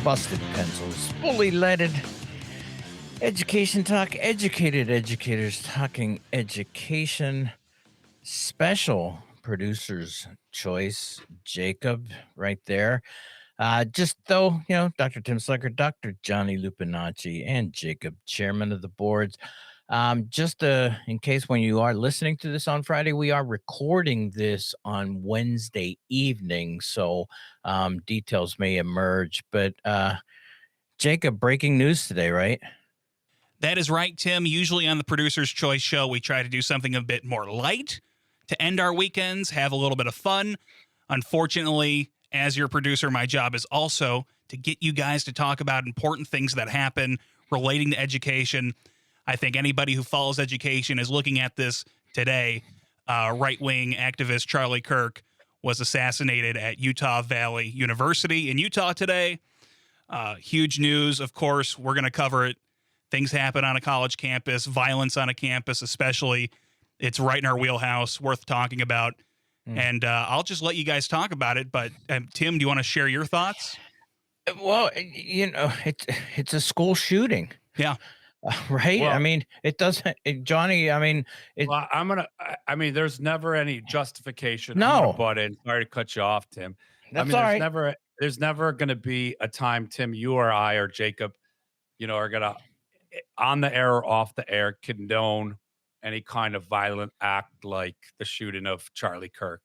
busted pencils, fully leaded. Education talk, educated educators talking education. Special producer's choice, Jacob, right there. Just though, Dr. Tim Slucker, Dr. Johnny Lupinacci, and Jacob, chairman of the boards. Just in case when you are listening to this on Friday, we are recording this on Wednesday evening, so details may emerge. But Jacob, breaking news today, right? That is right, Tim. Usually on the Producer's Choice show, we try to do something a bit more light to end our weekends, have a little bit of fun. Unfortunately, as your producer, my job is also to get you guys to talk about important things that happen relating to education. I think anybody who follows education is looking at this today. Right-wing activist Charlie Kirk was assassinated at Utah Valley University in Utah today. Huge news, of course. We're going to cover it. Things happen on a college campus, violence on a campus especially. It's right in our wheelhouse, worth talking about. And I'll just let you guys talk about it. But Tim, do you want to share your thoughts? Well, it's a school shooting. Yeah. Right? Well, I mean, it doesn't, Johnny, I mean, well, there's never any justification. No. I'm gonna butt in. Sorry to cut you off, Tim. That's all right. There's never gonna be a time, Tim, you or I or Jacob, are gonna, on the air or off the air, condone any kind of violent act like the shooting of Charlie Kirk.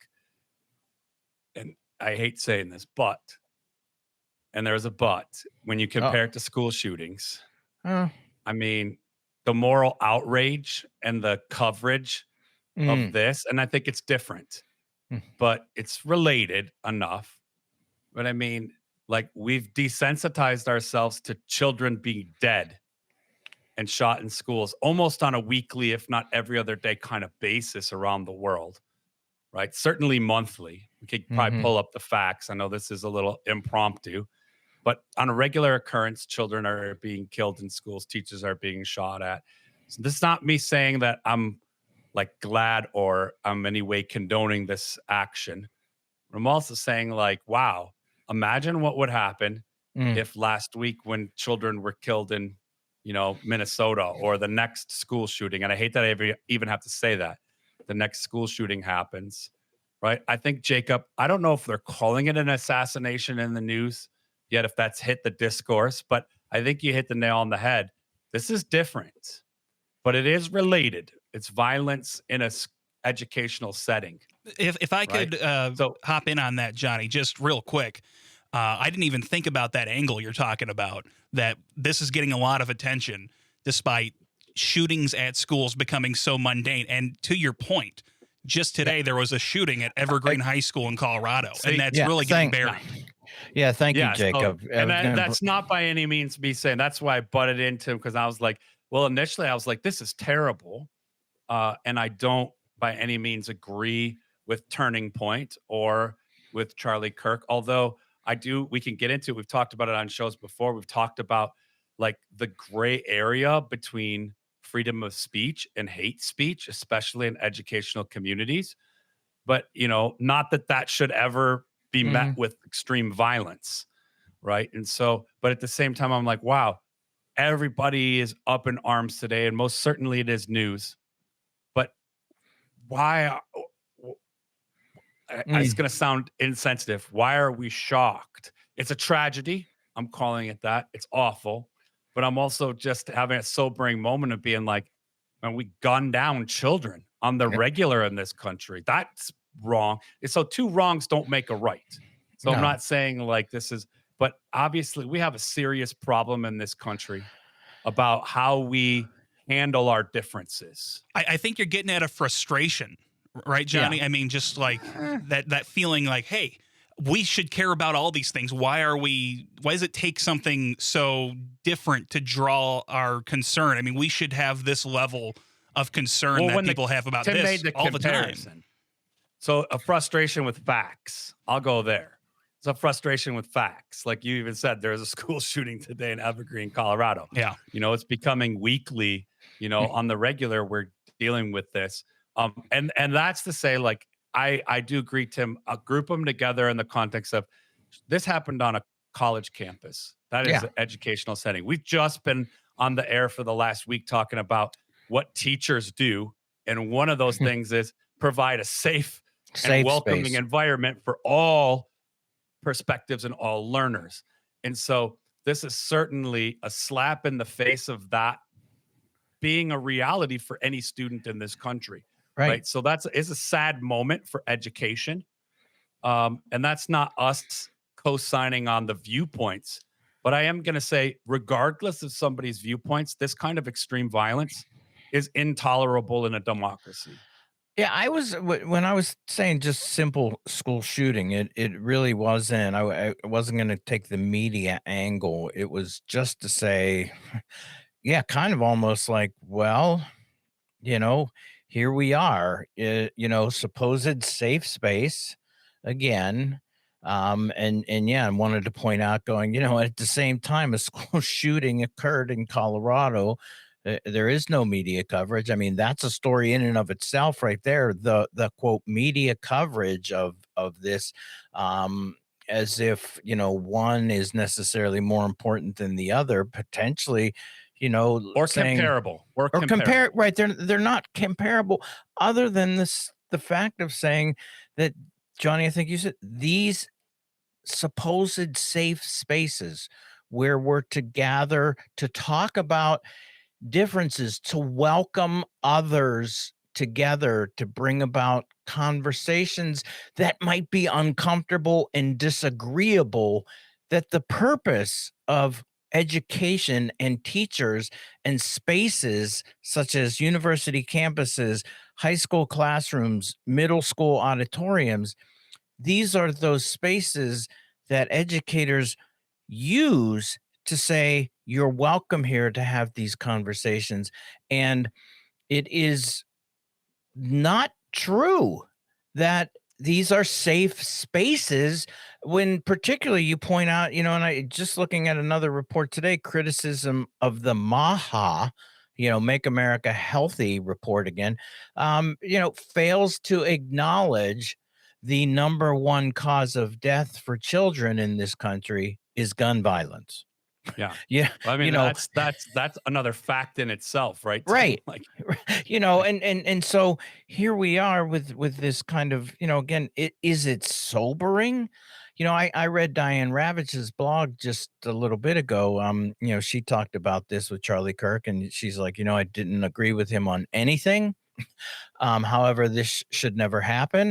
And I hate saying this, and there's a but, when you compare it to school shootings, I mean, the moral outrage and the coverage of this, and I think it's different, but it's related enough. But I mean, like, we've desensitized ourselves to children being dead and shot in schools almost on a weekly, if not every other day kind of basis around the world, right? Certainly monthly. We could probably pull up the facts. I know this is a little impromptu, but on a regular occurrence, children are being killed in schools, teachers are being shot at. So this is not me saying that I'm like glad or I'm any way condoning this action. I'm also saying, like, wow, imagine what would happen if last week when children were killed in, Minnesota, or the next school shooting. And I hate that I even have to say that. The next school shooting happens, right? I think, Jacob, I don't know if they're calling it an assassination in the news yet, if that's hit the discourse, but I think you hit the nail on the head. This is different, but it is related. It's violence in a educational setting. If I could hop in on that, Johnny, just real quick. I didn't even think about that angle you're talking about, that this is getting a lot of attention despite shootings at schools becoming so mundane. And to your point, just today there was a shooting at Evergreen High School in Colorado, and that's really getting buried. Yeah, thank you, Jacob. So, and that's not by any means me saying, that's why I butted into him, because I was like, well, initially I was like, this is terrible. And I don't by any means agree with Turning Point or with Charlie Kirk, although we can get into it. We've talked about it on shows before. We've talked about, like, the gray area between freedom of speech and hate speech, especially in educational communities. But, not that should ever be met with extreme violence, right? And so, but at the same time, I'm like, wow, everybody is up in arms today, and most certainly it is news. But why? It's going to sound insensitive. Why are we shocked? It's a tragedy. I'm calling it that. It's awful. But I'm also just having a sobering moment of being like, man, we gun down children on the regular in this country. That's wrong. So two wrongs don't make a right. So I'm not saying like this is, but obviously we have a serious problem in this country about how we handle our differences. I think you're getting at a frustration, right, Johnny? Yeah. I mean, just like that feeling like, hey, we should care about all these things. Why does it take something so different to draw our concern? I mean, we should have this level of concern that people have about this all the time. So a frustration with facts. I'll go there. It's a frustration with facts. Like you even said, there's a school shooting today in Evergreen, Colorado. Yeah. It's becoming weekly, on the regular, we're dealing with this. And that's to say, like, I do agree, Tim, I'll group them together in the context of this happened on a college campus. That is Yeah. an educational setting. We've just been on the air for the last week talking about what teachers do. And one of those things is provide a safe and Safe welcoming space. environment for all perspectives and all learners. And so this is certainly a slap in the face of that being a reality for any student in this country. Right. Right. So it's a sad moment for education. And that's not us co-signing on the viewpoints. But I am going to say, regardless of somebody's viewpoints, this kind of extreme violence is intolerable in a democracy. Yeah, when I was saying just simple school shooting, it really wasn't. I wasn't going to take the media angle. It was just to say, yeah, kind of almost like, well, you know, here we are, supposed safe space again. And yeah, I wanted to point out, going, at the same time, a school shooting occurred in Colorado. There is no media coverage. I mean, that's a story in and of itself, right there. The quote media coverage of this, as if one is necessarily more important than the other, potentially, Or saying comparable. Or or compare, comparable. right, they're not comparable, other than the fact of saying that, Johnny, I think you said, these supposed safe spaces where we're to gather to talk about differences, to welcome others together, to bring about conversations that might be uncomfortable and disagreeable, that the purpose of education and teachers and spaces such as university campuses, high school classrooms, middle school auditoriums, these are those spaces that educators use to say, you're welcome here to have these conversations. And it is not true that these are safe spaces, when particularly you point out, and I just looking at another report today, criticism of the MAHA, Make America Healthy report again, fails to acknowledge the number one cause of death for children in this country is gun violence. Yeah. Yeah, Well, I mean, you know, that's another fact in itself, right, Tim? right. Like, like And so here we are with this kind of, again, it sobering? I read Diane Ravitch's blog just a little bit ago. She talked about this with Charlie Kirk, and she's like, I didn't agree with him on anything. However, this should never happen.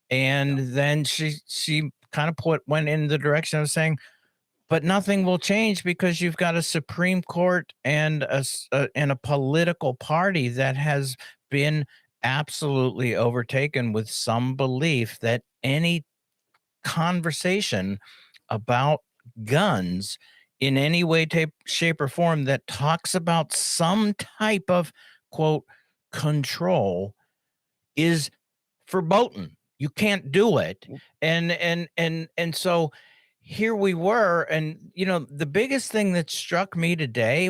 yeah. And then she kind of went in the direction of saying, but nothing will change because you've got a Supreme Court and and a political party that has been absolutely overtaken with some belief that any conversation about guns in any way, shape, or form that talks about some type of quote control is verboten. You can't do it. And so here we were, and the biggest thing that struck me today,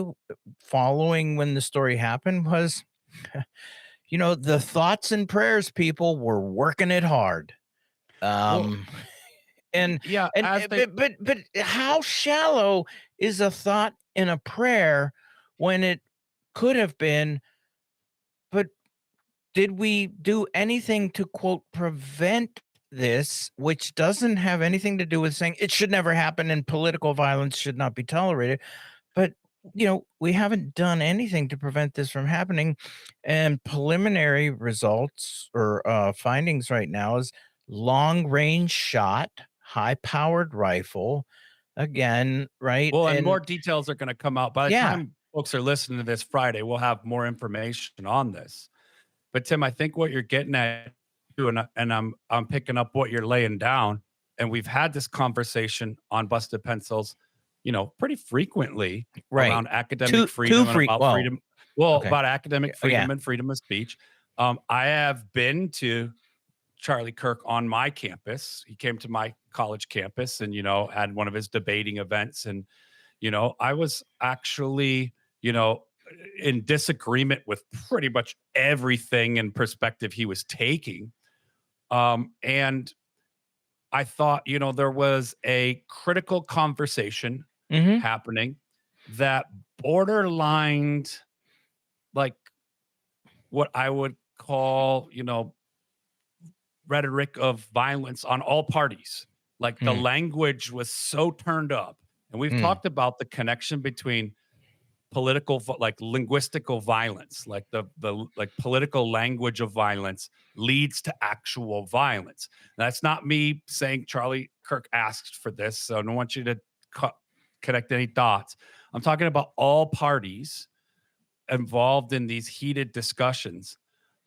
following when the story happened, was the thoughts and prayers people were working it hard. Well, Um and yeah, and as they but how shallow is a thought in a prayer when it could have been, but did we do anything to quote prevent this, which doesn't have anything to do with saying it should never happen and political violence should not be tolerated, but we haven't done anything to prevent this from happening. And preliminary results or findings right now is long range shot, high powered rifle, again, right? well, and And more details are gonna come out. By the yeah, time folks are listening to this Friday, we'll have more information on this. But Tim, I think what you're getting at too, and I'm picking up what you're laying down, and we've had this conversation on Busted Pencils, pretty frequently right. around academic Two freedom and free, about well, freedom. Well, okay. about academic Yeah. freedom and freedom of speech. I have been to Charlie Kirk on my campus. He came to my college campus and, had one of his debating events. And, I was actually, in disagreement with pretty much everything and perspective he was taking. And I thought, there was a critical conversation Mm-hmm. happening that borderlined like what I would call, rhetoric of violence on all parties. Like the Mm, language was so turned up. And we've mm, talked about the connection between like linguistical violence, like the like political language of violence leads to actual violence. That's not me saying Charlie Kirk asked for this, so I don't want you to connect any dots. I'm talking about all parties involved in these heated discussions.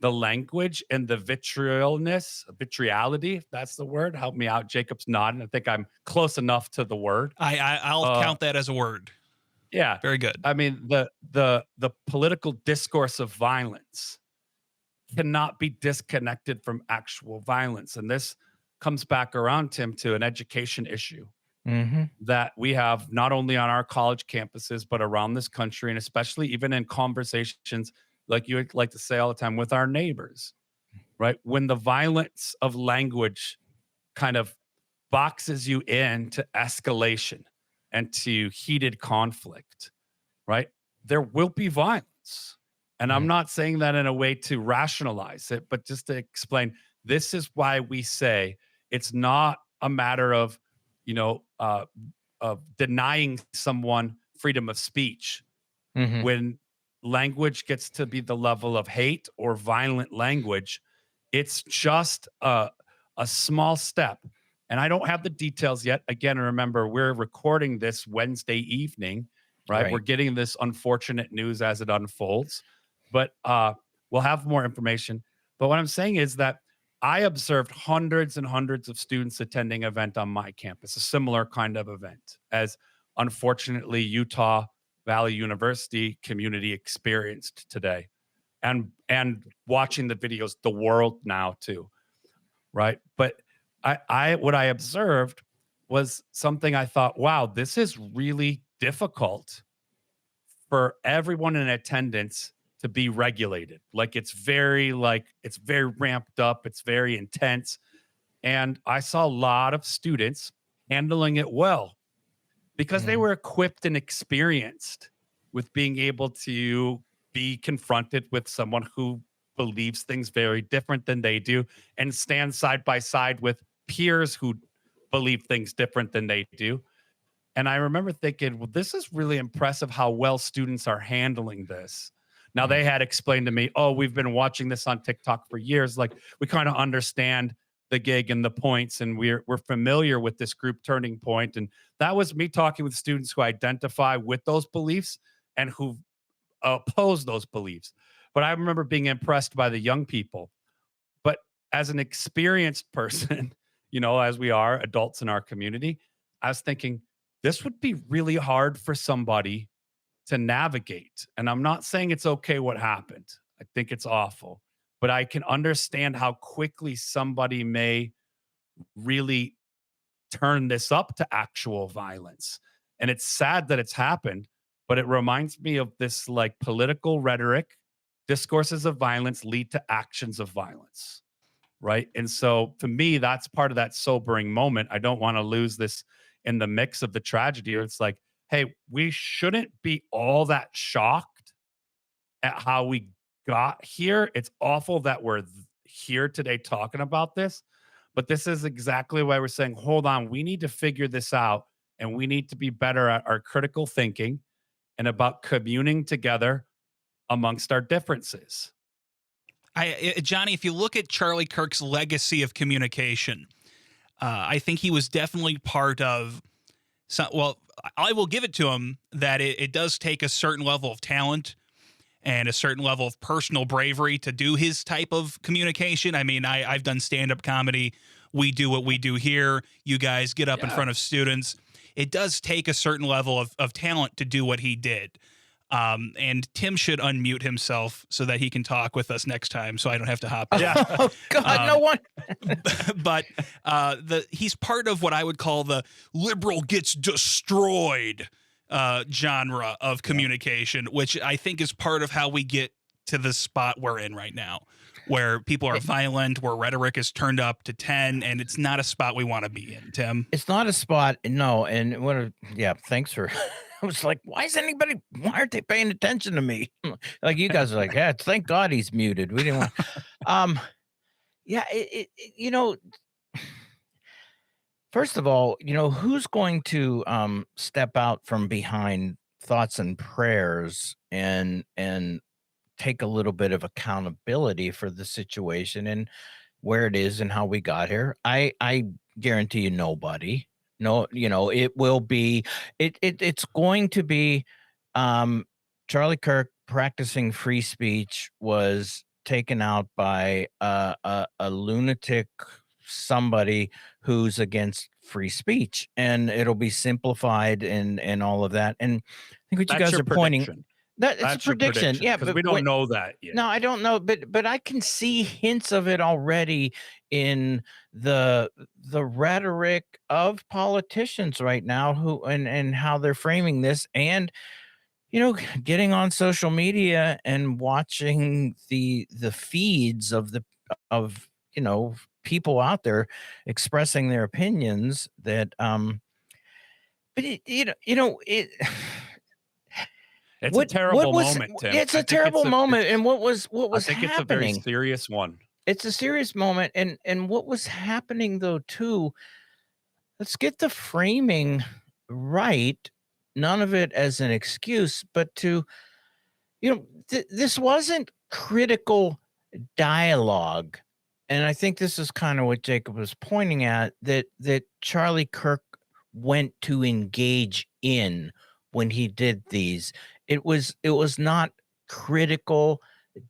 The language and the vitriality, if that's the word. Help me out. Jacob's nodding. I think I'm close enough to the word. I'll count that as a word. Yeah. Very good. I mean, the political discourse of violence cannot be disconnected from actual violence. And this comes back around, Tim, to an education issue mm-hmm. that we have not only on our college campuses, but around this country, and especially even in conversations like you like to say all the time with our neighbors, right? When the violence of language kind of boxes you into escalation and to heated conflict, right? There will be violence. And I'm not saying that in a way to rationalize it, but just to explain this is why we say it's not a matter of, of denying someone freedom of speech. Mm-hmm. When language gets to be the level of hate or violent language, it's just a small step. And I don't have the details yet. Again, remember, we're recording this Wednesday evening, right? We're getting this unfortunate news as it unfolds, but we'll have more information. But what I'm saying is that I observed hundreds and hundreds of students attending an event on my campus, a similar kind of event, as unfortunately Utah Valley University community experienced today, and watching the videos, the world now too, right? But I what I observed was something I thought, wow, this is really difficult for everyone in attendance to be regulated. It's very ramped up, it's very intense. And I saw a lot of students handling it well because they were equipped and experienced with being able to be confronted with someone who believes things very different than they do and stand side by side with peers who believe things different than they do. And I remember thinking, well, this is really impressive how well students are handling this. Now, they had explained to me, oh, we've been watching this on TikTok for years. Like, we kind of understand the gig and the points, and we're familiar with this group turning point. And that was me talking with students who identify with those beliefs and who oppose those beliefs. But I remember being impressed by the young people. But as an experienced person, as we are adults in our community, I was thinking this would be really hard for somebody to navigate. And I'm not saying it's okay what happened. I think it's awful. But I can understand how quickly somebody may really turn this up to actual violence. And it's sad that it's happened, but it reminds me of this political rhetoric. Discourses of violence lead to actions of violence, right? And so to me, that's part of that sobering moment. I don't want to lose this in the mix of the tragedy. It's like, hey, we shouldn't be all that shocked at how we got here. It's awful that we're here today talking about this, but this is exactly why we're saying, hold on, we need to figure this out, and we need to be better at our critical thinking and about communing together amongst our differences. Johnny, if you look at Charlie Kirk's legacy of communication, I think he was definitely part of well, I will give it to him that it does take a certain level of talent and a certain level of personal bravery to do his type of communication. I mean, I've done stand-up comedy. We do what we do here. You guys get up in front of students. It does take a certain level of talent to do what he did. And Tim should unmute himself so that he can talk with us next time, so I don't have to hop in. Oh God, no one. But he's part of what I would call the liberal gets destroyed genre of communication, which I think is part of how we get to the spot we're in right now, where people are It- violent, where rhetoric is turned up to 10, and it's not a spot we want to be in, Tim. It's not a spot, no. And yeah, thanks for. I was like, why why aren't they paying attention to me? Like you guys are like, yeah, thank God he's muted. We didn't want. Um, yeah, first of all, who's going to step out from behind thoughts and prayers and take a little bit of accountability for the situation and where it is and how we got here? I guarantee you nobody. No, it will be it's going to be Charlie Kirk practicing free speech was taken out by a lunatic somebody who's against free speech, and it'll be simplified and all of that. And I think what you That's guys your are pointing, prediction. that it's a That's your prediction, prediction, yeah, because but we don't know that yet. no, I don't know, but I can see hints of it already in the rhetoric of politicians right now, who and how they're framing this, and getting on social media and watching the feeds of people out there expressing their opinions that but it It's a what terrible was moment, Tim. it's I a think terrible moment, and what I was think it's a very happening. serious one. It's a serious moment, and what was happening though too, let's get the framing right, none of it as an excuse, but to this wasn't critical dialogue. And I think this is kind of what Jacob was pointing at, that Charlie Kirk went to engage in when he did these. It was not critical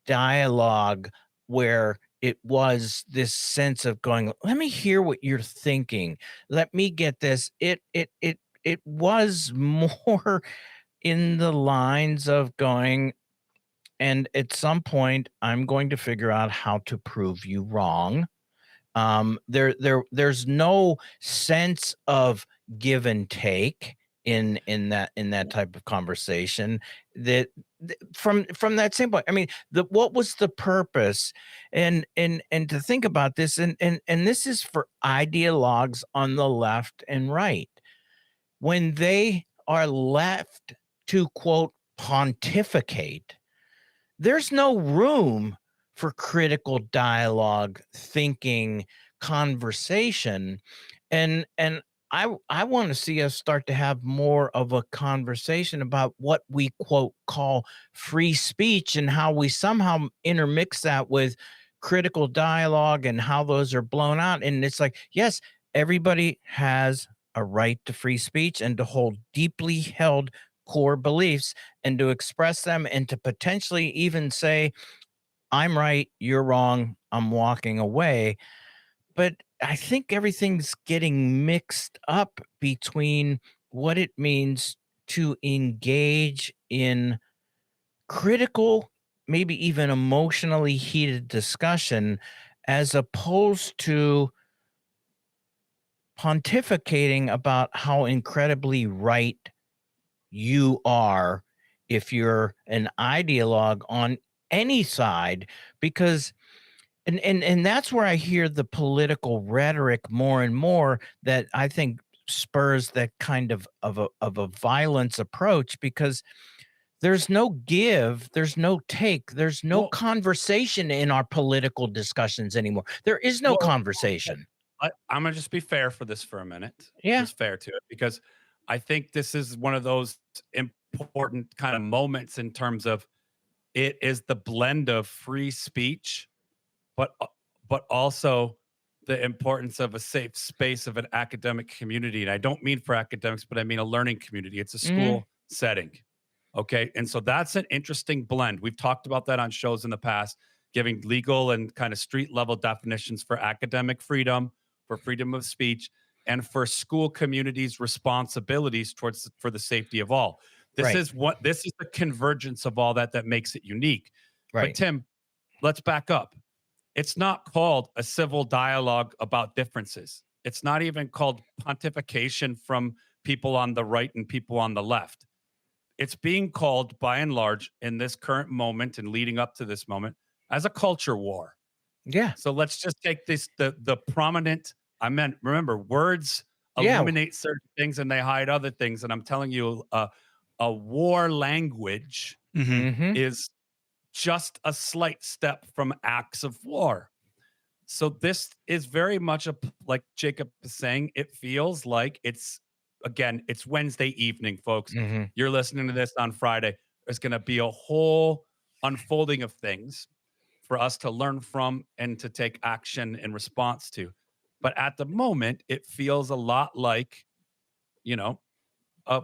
dialogue where it was this sense of going, let me hear what you're thinking. Let me get this. It was more in the lines of going, and at some point I'm going to figure out how to prove you wrong. There's no sense of give and take in that type of conversation, that from that standpoint. I mean, what was the purpose? And to think about this, and this is for ideologues on the left and right, when they are left to quote pontificate, there's no room for critical dialogue, thinking, conversation. And I want to see us start to have more of a conversation about what we quote call free speech, and how we somehow intermix that with critical dialogue and how those are blown out. And it's like, yes, everybody has a right to free speech and to hold deeply held core beliefs, and to express them, and to potentially even say, I'm right, you're wrong, I'm walking away. But I think everything's getting mixed up between what it means to engage in critical, maybe even emotionally heated discussion, as opposed to pontificating about how incredibly right you are if you're an ideologue on any side. Because and that's where I hear the political rhetoric more and more, that I think spurs that kind of a violence approach, because there's no give, there's no take, there's no Well, conversation in our political discussions anymore. There is no well, conversation. I'm gonna just be fair for this for a minute. Yeah. Just fair to it, because I think this is one of those important kind of moments in terms of it is the blend of free speech, but also the importance of a safe space of an academic community. And I don't mean for academics, but I mean a learning community. It's a Mhm. school setting. Okay. And so that's an interesting blend. We've talked about that on shows in the past, giving legal and kind of street level definitions for academic freedom, for freedom of speech, and for school communities' responsibilities towards for the safety of all. Right. This is the convergence of all that that makes it unique. But Right. Tim, let's back up. It's not called a civil dialogue about differences. It's not even called pontification from people on the right and people on the left. it's being called by and large in this current moment and leading up to this moment as a culture war. Yeah. So let's just take this the prominent. I meant, remember, words Yeah. illuminate certain things and they hide other things. And I'm telling you, a war language Hmm. Mm-hmm. is just a slight step from acts of war. So this is very much like Jacob is saying, it feels like it's Wednesday evening, folks. Mm-hmm. You're listening to this on Friday. There's going to be a whole unfolding of things for us to learn from and to take action in response to. But at the moment, it feels a lot like, you know, uh,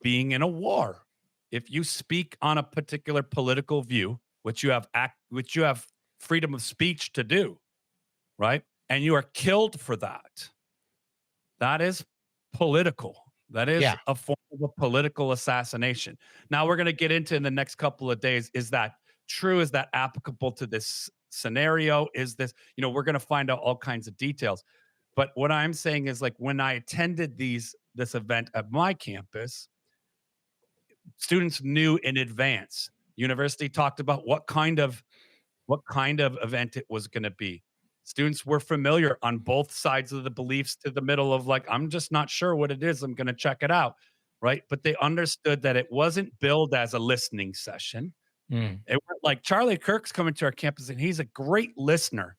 being in a war. If you speak on a particular political view, which you have freedom of speech to do, right? And you are killed for that. That is political. That is Yeah. a form of a political assassination. Now we're going to get into in the next couple of days. Is that true? Is that applicable to this scenario? Is this, we're going to find out all kinds of details. But what I'm saying is like when I attended this event at my campus, students knew in advance. University talked about what kind of event it was going to be. Students were familiar on both sides of the beliefs to the middle of like, I'm just not sure what it is. I'm going to check it out. Right. But they understood that it wasn't billed as a listening session. Mm. It wasn't like Charlie Kirk's coming to our campus and he's a great listener.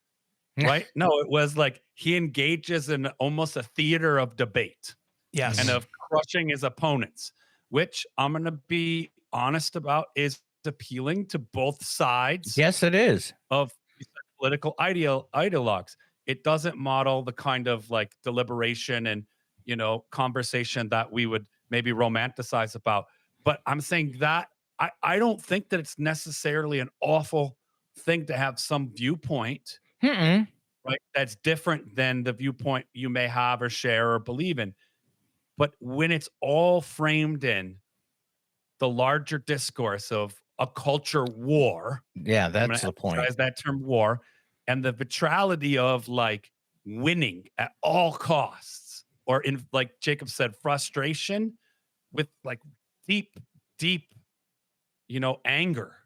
Right. No, it was like he engages in almost a theater of debate Yes. and of crushing his opponents, which I'm going to be honest about is appealing to both sides Yes, it is. of these political ideologues. It doesn't model the kind of like deliberation and conversation that we would maybe romanticize about. But I'm saying that I don't think that it's necessarily an awful thing to have some viewpoint, Mm-mm. right? That's different than the viewpoint you may have or share or believe in. But when it's all framed in the larger discourse of a culture war, Yeah, I'm going that's to the point. emphasize that term war and the vitality of like winning at all costs, or in like Jacob said, frustration with like deep, deep, anger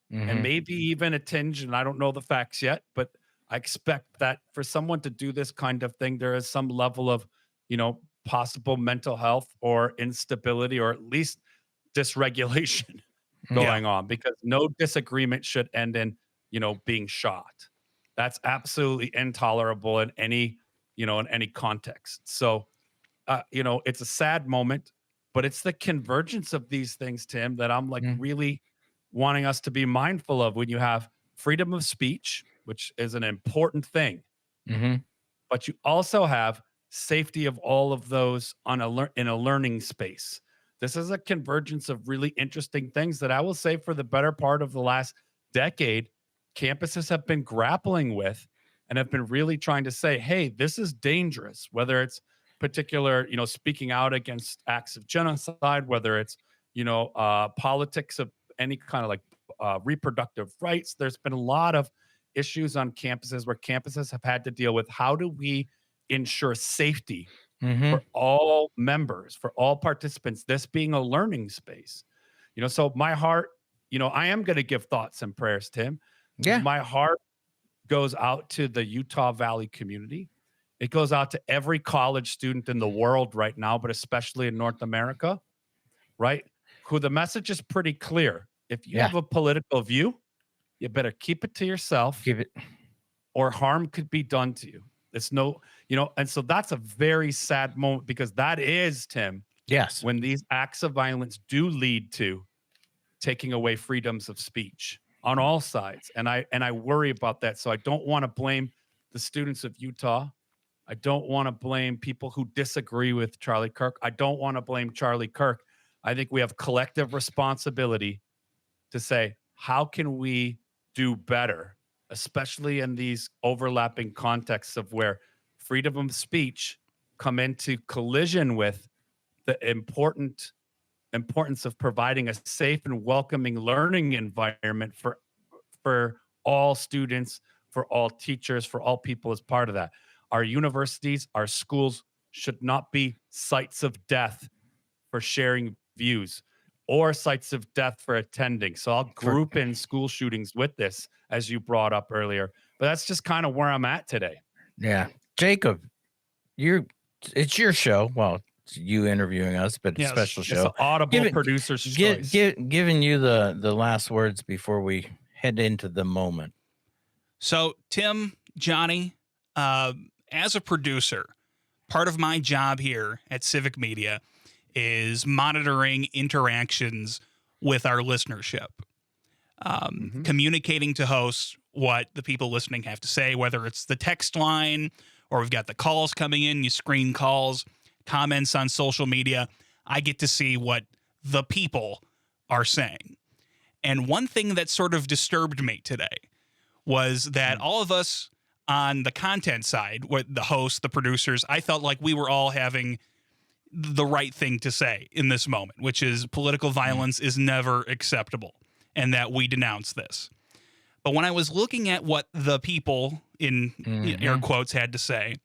and Mm-hmm. maybe even a tinge. And I don't know the facts yet, but I expect that for someone to do this kind of thing, there is some level of, possible mental health or instability, or at least dysregulation Yeah. going on, because no disagreement should end in, being shot. That's absolutely intolerable in any context. So, it's a sad moment, but it's the convergence of these things, Tim, that I'm like Mm. really wanting us to be mindful of when you have freedom of speech, which is an important thing, Mm-hmm. but you also have safety of all of those in a learning space. This is a convergence of really interesting things that I will say for the better part of the last decade, campuses have been grappling with and have been really trying to say, hey, this is dangerous, whether it's particular, speaking out against acts of genocide, whether it's, politics of any kind of like reproductive rights. There's been a lot of issues on campuses where campuses have had to deal with how do we ensure safety Mm-hmm. for all members, for all participants, this being a learning space. So my heart, I am going to give thoughts and prayers, Tim, because Yeah. my heart goes out to the Utah Valley community. It goes out to every college student in the world right now, but especially in North America, right? Who the message is pretty clear. If you Yeah. have a political view, you better keep it to yourself, Give it. or harm could be done to you. It's no, and so that's a very sad moment, because that is, Tim, Yes. when these acts of violence do lead to taking away freedoms of speech on all sides. And I worry about that. So I don't want to blame the students of Utah. I don't want to blame people who disagree with Charlie Kirk. I don't want to blame Charlie Kirk. I think we have collective responsibility to say, how can we do better, especially in these overlapping contexts of where freedom of speech come into collision with the importance of providing a safe and welcoming learning environment for all students, for all teachers, for all people as part of that. Our universities, our schools should not be sites of death for sharing views. or sites of death for attending. So I'll group in school shootings with this, as you brought up earlier. But that's just kind of where I'm at today. Yeah. Jacob, it's your show. Well, it's you interviewing us, but it's a special It's show. an Audible producer's choice. Giving you the last words before we head into the moment. So, Tim, Johnny, as a producer, part of my job here at Civic Media is monitoring interactions with our listenership, communicating to hosts what the people listening have to say, whether it's the text line or we've got the calls coming in, you screen calls, comments on social media. I get to see what the people are saying. And one thing that sort of disturbed me today was that all of us on the content side, the hosts, the producers, I felt like we were all having the right thing to say in this moment, which is political violence is never acceptable and that we denounce this. But when I was looking at what the people in air quotes had to say,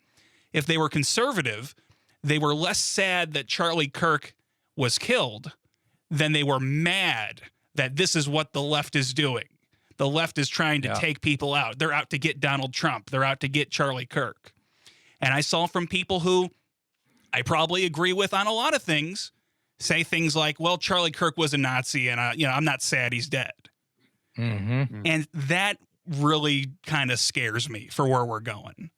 if they were conservative, they were less sad that Charlie Kirk was killed than they were mad that this is what the left is doing. The left is trying to take people out. They're out to get Donald Trump. They're out to get Charlie Kirk. And I saw from people who I probably agree with on a lot of things say things like, well, Charlie Kirk was a Nazi and I'm not sad he's dead. And that really kind of scares me for where we're going.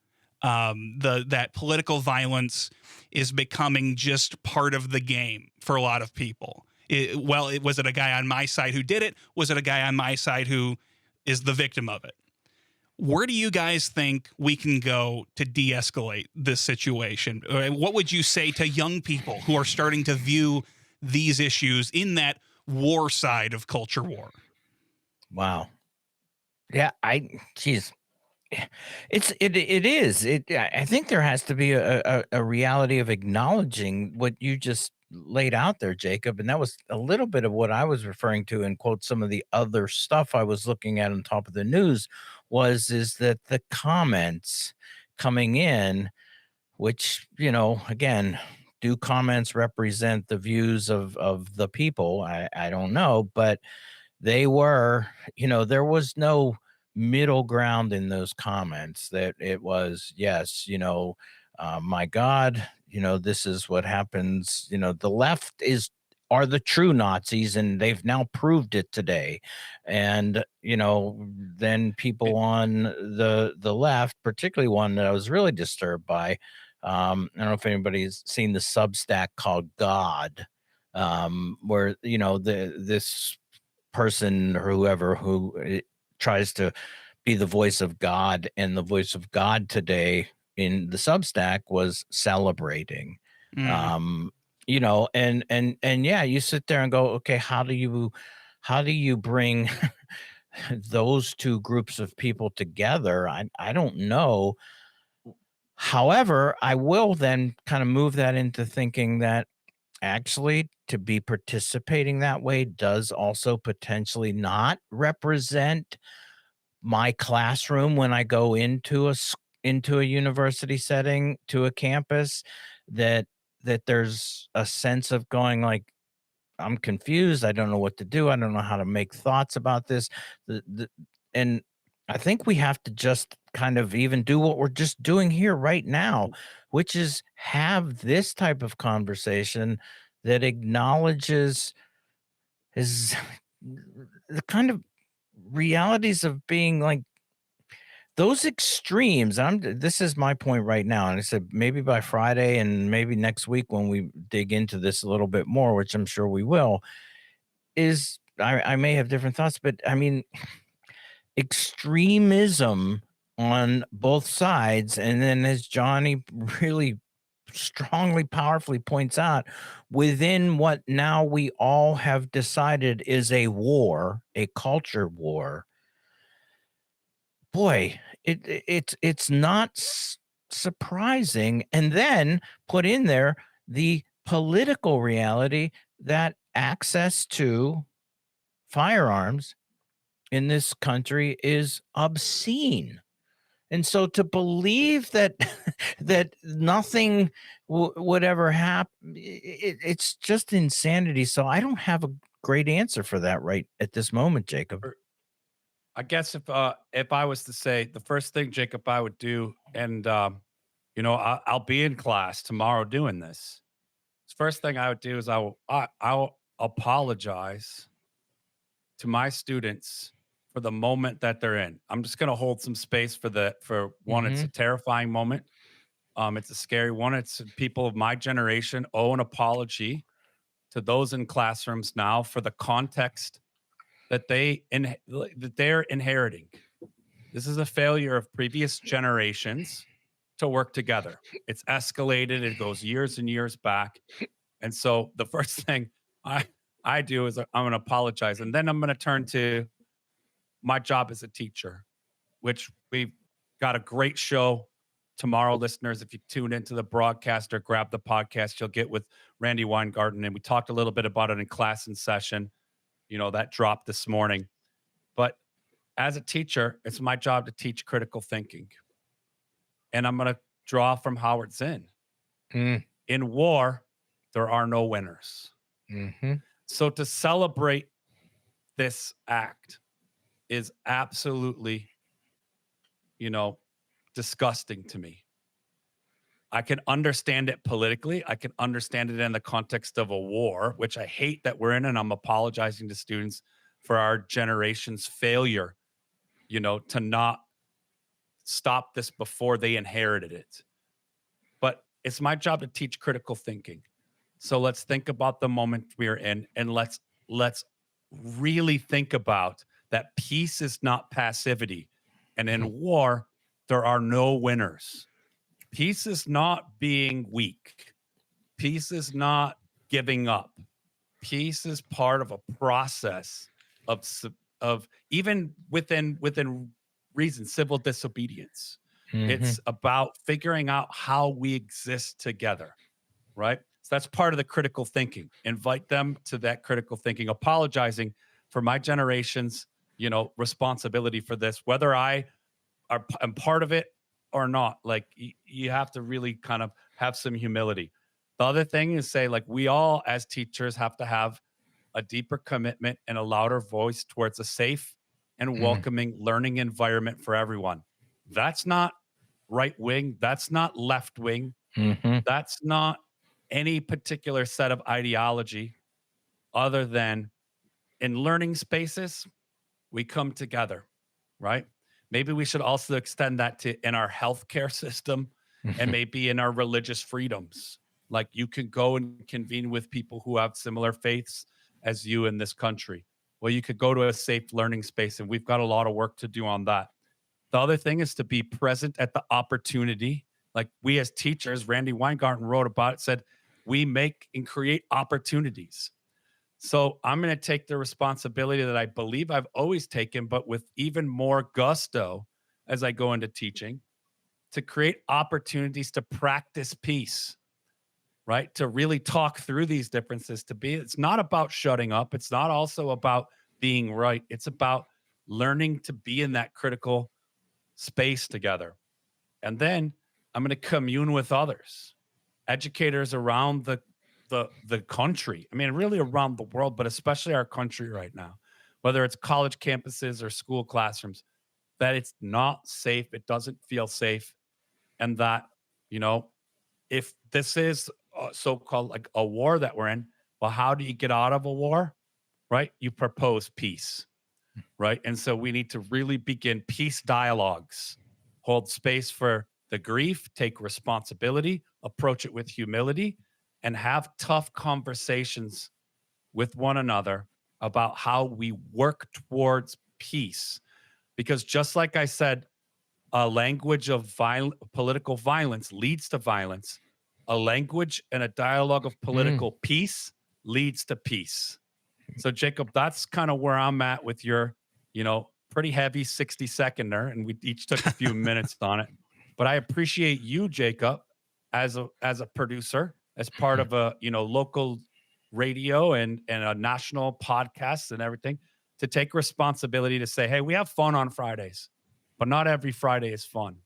That political violence is becoming just part of the game for a lot of people. Was it a guy on my side who did it? Was it a guy on my side who is the victim of it? Where do you guys think we can go to de-escalate this situation? What would you say to young people who are starting to view these issues in that war side of culture war? Wow. Yeah, geez. It is. I think there has to be a reality of acknowledging what you just laid out there, Jacob. And that was a little bit of what I was referring to in quote some of the other stuff I was looking at on top of the news is that the comments coming in, which, again, do comments represent the views of the people? I don't know, but they were, there was no middle ground in those comments. That it was, yes, my God, this is what happens. The left are the true Nazis, and they've now proved it today. And then people on the left, particularly one that I was really disturbed by. I don't know if anybody's seen the Substack called God, where this person or whoever who tries to be the voice of God, and the voice of God today in the Substack was celebrating. And yeah, you sit there and go, okay, how do you bring those two groups of people together? I don't know. However, I will then kind of move that into thinking that actually to be participating that way does also potentially not represent my classroom when I go into a university setting, to a campus, that there's a sense of going like, I'm confused. I don't know what to do. I don't know how to make thoughts about this. And I think we have to just kind of even do what we're just doing here right now, which is have this type of conversation that acknowledges is the kind of realities of being like those extremes. This is my point right now. And I said, maybe by Friday and maybe next week when we dig into this a little bit more, which I'm sure we will, is I may have different thoughts, but I mean, extremism on both sides. And then as Johnny really strongly, powerfully points out, within what now we all have decided is a war, a culture war. Boy, it's not surprising. And then put in there the political reality that access to firearms in this country is obscene. And so to believe that that nothing would ever happen, it's just insanity. So I don't have great answer for that right at this moment, Jacob. I guess if I was to say the first thing, Jacob, I would do, and I'll be in class tomorrow doing this. First thing I would do is I'll apologize to my students for the moment that they're in. I'm just going to hold some space for one. It's a Mhm. terrifying moment. It's a scary one. It's people of my generation owe an apology to those in classrooms now for the context that they're inheriting. This is a failure of previous generations to work together. It's escalated. It goes years and years back. And so the first thing I I do is I'm going to apologize, and then I'm going to turn to my job as a teacher, which we've got a great show tomorrow, listeners. If you tune into the broadcast or grab the podcast, you'll get with Randy Weingarten, and we talked a little bit about it in class and session. That dropped this morning. But as a teacher, it's my job to teach critical thinking, and I'm going to draw from Howard Zinn. Mm. In war, there are no winners. Mhm. So to celebrate this act is absolutely, disgusting to me. I can understand it politically. I can understand it in the context of a war, which I hate that we're in, and I'm apologizing to students for our generation's failure, to not stop this before they inherited it. But it's my job to teach critical thinking. So let's think about the moment we're in, and let's really think about that peace is not passivity. And in war, there are no winners. Peace is not being weak. Peace is not giving up. Peace is part of a process of even within reason, civil disobedience. Mhm. It's about figuring out how we exist together, right? So that's part of the critical thinking. Invite them to that critical thinking, apologizing for my generation's, responsibility for this, whether am part of it or not. Like you have to really kind of have some humility. The other thing is say, like, we all as teachers have to have a deeper commitment and a louder voice towards a safe and Mm. welcoming learning environment for everyone. That's not right wing. That's not left wing. Mhm. That's not any particular set of ideology other than in learning spaces, we come together, right? Maybe we should also extend that to in our healthcare system and Mhm. maybe in our religious freedoms. Like you can go and convene with people who have similar faiths as you in this country. Well, you could go to a safe learning space, and we've got a lot of work to do on that. The other thing is to be present at the opportunity. Like we as teachers, Randy Weingarten wrote about it, said, we make and create opportunities. So I'm going to take the responsibility that I believe I've always taken, but with even more gusto as I go into teaching, to create opportunities to practice peace, right? To really talk through these differences, it's not about shutting up. It's not also about being right. It's about learning to be in that critical space together. And then I'm going to commune with others, educators around the country. I mean, really around the world, but especially our country right now, whether it's college campuses or school classrooms, that it's not safe. It doesn't feel safe. And that, you know, if this is so-called like a war that we're in, well, how do you get out of a war? Right? You propose peace, right? And so we need to really begin peace dialogues, hold space for the grief, take responsibility, approach it with humility, and have tough conversations with one another about how we work towards peace. Because just like I said, a language of political violence leads to violence. A language and a dialogue of Mm. political peace leads to peace. So, Jacob, that's kind of where I'm at with your, pretty heavy 60-seconder, and we each took a few minutes on it. But I appreciate you, Jacob, as a producer, as part of a local radio and a national podcast and everything, to take responsibility to say, hey, we have fun on Fridays, but not every Friday is fun.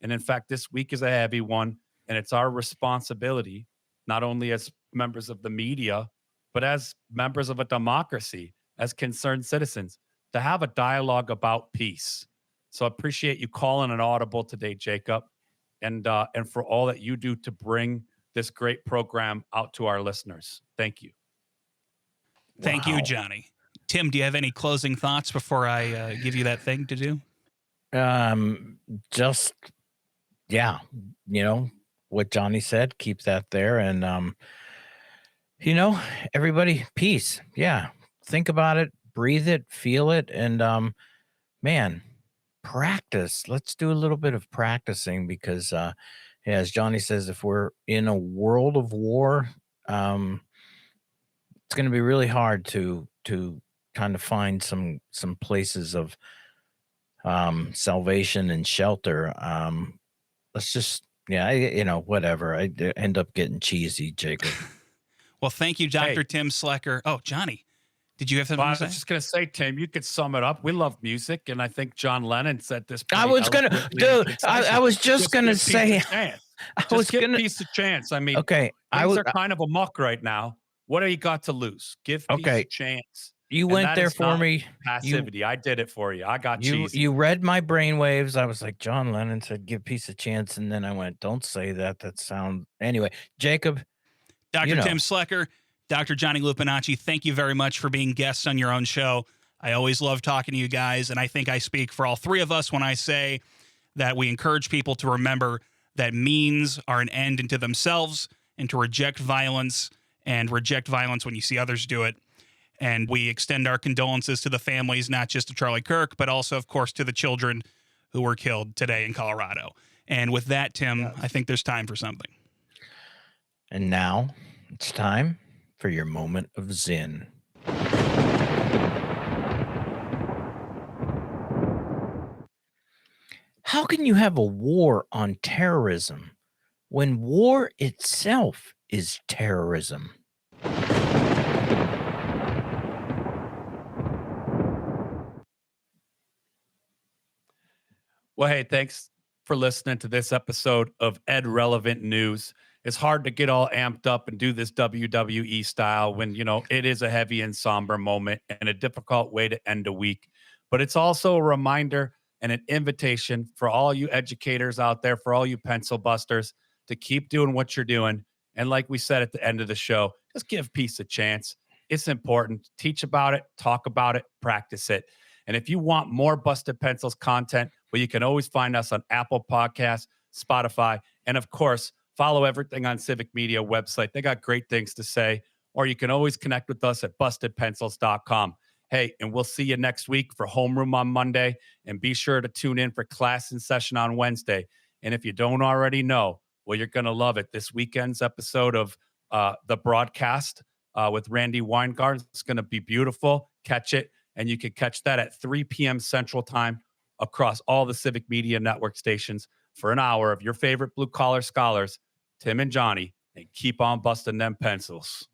And in fact, this week is a heavy one, and it's our responsibility, not only as members of the media, but as members of a democracy, as concerned citizens, to have a dialogue about peace. So I appreciate you calling an audible today, Jacob, and for all that you do to bring this great program out to our listeners. Thank you. Thank you, Wow. Johnny. Tim, do you have any closing thoughts before I give you that thing to do? Just yeah, what Johnny said, keep that there. And everybody, peace. Yeah. Think about it, breathe it, feel it, and man, practice. Let's do a little bit of practicing because as Johnny says, if we're in a world of war, it's going to be really hard to kind of find some places of salvation and shelter. Let's just whatever. I end up getting cheesy, Jacob. Well, thank you, Dr. Hey. Tim Slecker. Oh, Johnny, did you have something Well, I to was say? just going to say, Tim, you could sum it up. We love music, and I think John Lennon said this. I was gonna, dude. I was just gonna say. Give peace a chance. I mean, okay. Things are kind of amok right now. What do you got to lose? Give peace a chance. You And went that there is for not me. Passivity. I did it for you. I got cheesy. You read my brainwaves. I was like, John Lennon said, "Give peace a chance," and then I went, "Don't say that. That sound." Anyway, Jacob, Dr. Tim Slecker, Dr. Johnny Lupinacci, thank you very much for being guests on your own show. I always love talking to you guys, and I think I speak for all three of us when I say that we encourage people to remember that means are an end into themselves and to reject violence and reject violence when you see others do it. And we extend our condolences to the families, not just to Charlie Kirk, but also, of course, to the children who were killed today in Colorado. And with that, Tim, I think there's time for something. And now it's time for your moment of Zen. How can you have a war on terrorism when war itself is terrorism? Well, hey, thanks for listening to this episode of Ed Relevant News. It's hard to get all amped up and do this WWE style when, it is a heavy and somber moment and a difficult way to end a week. But it's also a reminder and an invitation for all you educators out there, for all you pencil busters, to keep doing what you're doing. And like we said at the end of the show, just give peace a chance. It's important. Teach about it, talk about it, practice it. And if you want more Busted Pencils content, well, you can always find us on Apple Podcasts, Spotify, and of course, follow everything on Civic Media website. They got great things to say. Or you can always connect with us at bustedpencils.com. Hey, and we'll see you next week for Homeroom on Monday. And be sure to tune in for Class in Session on Wednesday. And if you don't already know, well, you're going to love it. This weekend's episode of the broadcast with Randy Weingart is going to be beautiful. Catch it. And you can catch that at 3 p.m. Central Time across all the Civic Media Network stations for an hour of your favorite blue-collar scholars, Tim and Johnny, and keep on busting them pencils.